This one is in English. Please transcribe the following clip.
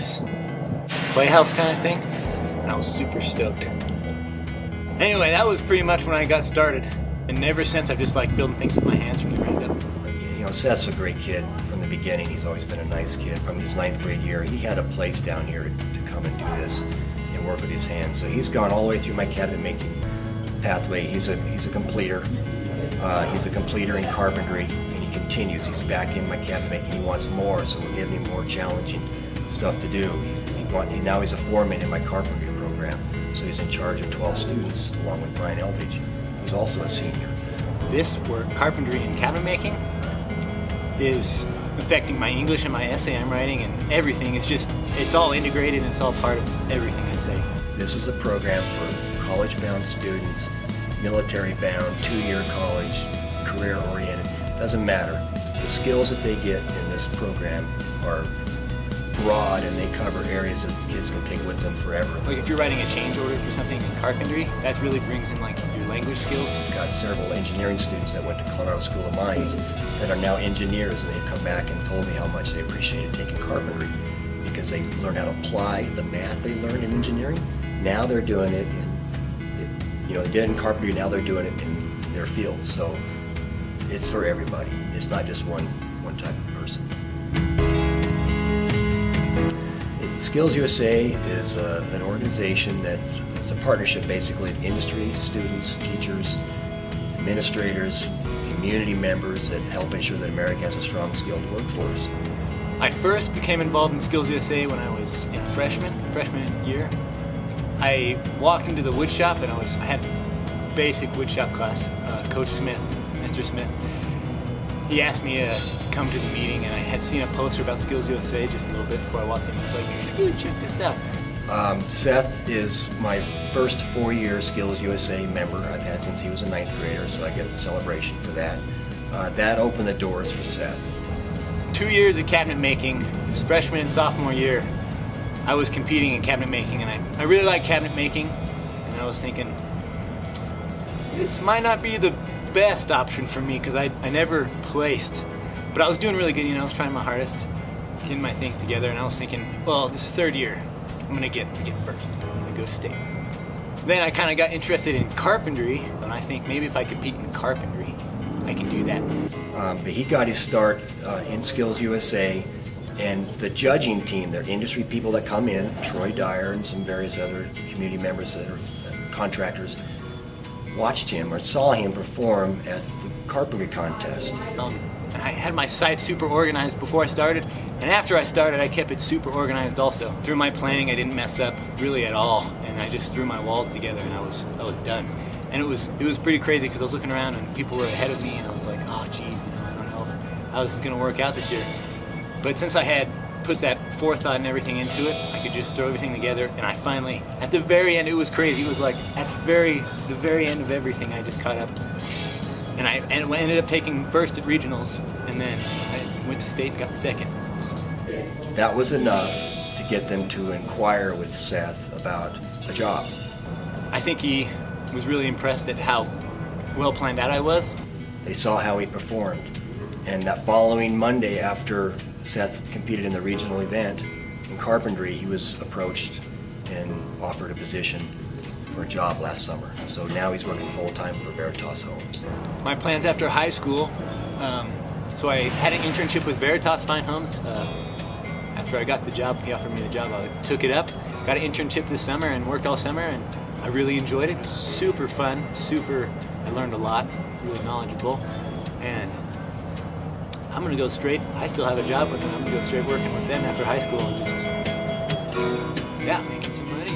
this playhouse kind of thing, and I was super stoked. Anyway, that was pretty much when I got started, and ever since I've just liked building things with my hands from the ground up. You know, Seth's a great kid from the beginning. He's always been a nice kid. From his 9th grade year, he had a place down here to come and do this and work with his hands. So he's gone all the way through my cabinet making pathway. He's a completer. He's a completer in carpentry, and he continues. He's back in my cabinet making. He wants more, so we're giving him more challenging stuff to do. Now he's a foreman in my carpentry program, so he's in charge of 12 students, along with Brian Elvage, who's also a senior. This work, carpentry and cabinet making, is affecting my English and my essay I'm writing, and everything. It's all integrated, and it's all part of everything I say. This is a program for college-bound students, military-bound, 2-year college, career-oriented. Doesn't matter. The skills that they get in this program are broad, and they cover areas that the kids can take with them forever. Like if you're writing a change order for something in carpentry, that really brings in like your language skills. We've got several engineering students that went to Colorado School of Mines that are now engineers, and they've come back and told me how much they appreciated taking carpentry because they learned how to apply the math they learned in engineering. Now they're doing it they did it in carpentry, now they're doing it in their field. So it's for everybody. It's not just one type of person. Skills USA is an organization that is a partnership basically of industry, students, teachers, administrators, community members that help ensure that America has a strong skilled workforce. I first became involved in Skills USA when I was in freshman year. I walked into the wood shop and I had basic woodshop class. Coach Smith, Mr. Smith, he asked me to come to the meeting, and I had seen a poster about Skills USA just a little bit before I walked in. I was like, you should really check this out. Seth is my first 4-year Skills USA member. I've had since he was a 9th grader, so I get a celebration for that. That opened the doors for Seth. 2 years of cabinet making, his freshman and sophomore year, I was competing in cabinet making, and I really like cabinet making, and I was thinking, this might not be the best option for me because I never placed, but I was doing really good. I was trying my hardest, getting my things together, and I was thinking, well, this is 3rd year, I'm gonna get first. I'm gonna go to state. Then I kind of got interested in carpentry, and I think maybe if I compete in carpentry, I can do that. But he got his start in Skills USA, and the judging team, they're industry people that come in, Troy Dyer and some various other community members that are contractors, watched him or saw him perform at the carpentry contest. And I had my site super organized before I started, and after I started I kept it super organized also. Through my planning I didn't mess up really at all, and I just threw my walls together and I was done. And it was pretty crazy because I was looking around and people were ahead of me, and I was like, oh geez, I don't know how this is going to work out this year. But since I had put that forethought and everything into it, I could just throw everything together, and I finally, at the very end, it was crazy. It was like at the very end of everything, I just caught up. And I ended up taking first at regionals, and then I went to state and got second. That was enough to get them to inquire with Seth about a job. I think he was really impressed at how well planned out I was. They saw how he performed, and that following Monday after Seth competed in the regional event in carpentry, he was approached and offered a position for a job last summer. So now he's working full-time for Veritas Homes. My plans after high school, so I had an internship with Veritas Fine Homes. After I got the job, he offered me the job, I took it up, got an internship this summer and worked all summer, and I really enjoyed it. It was super fun, I learned a lot, really knowledgeable, and I'm gonna go straight. I still have a job with them. I'm gonna go straight working with them after high school and just, making some money.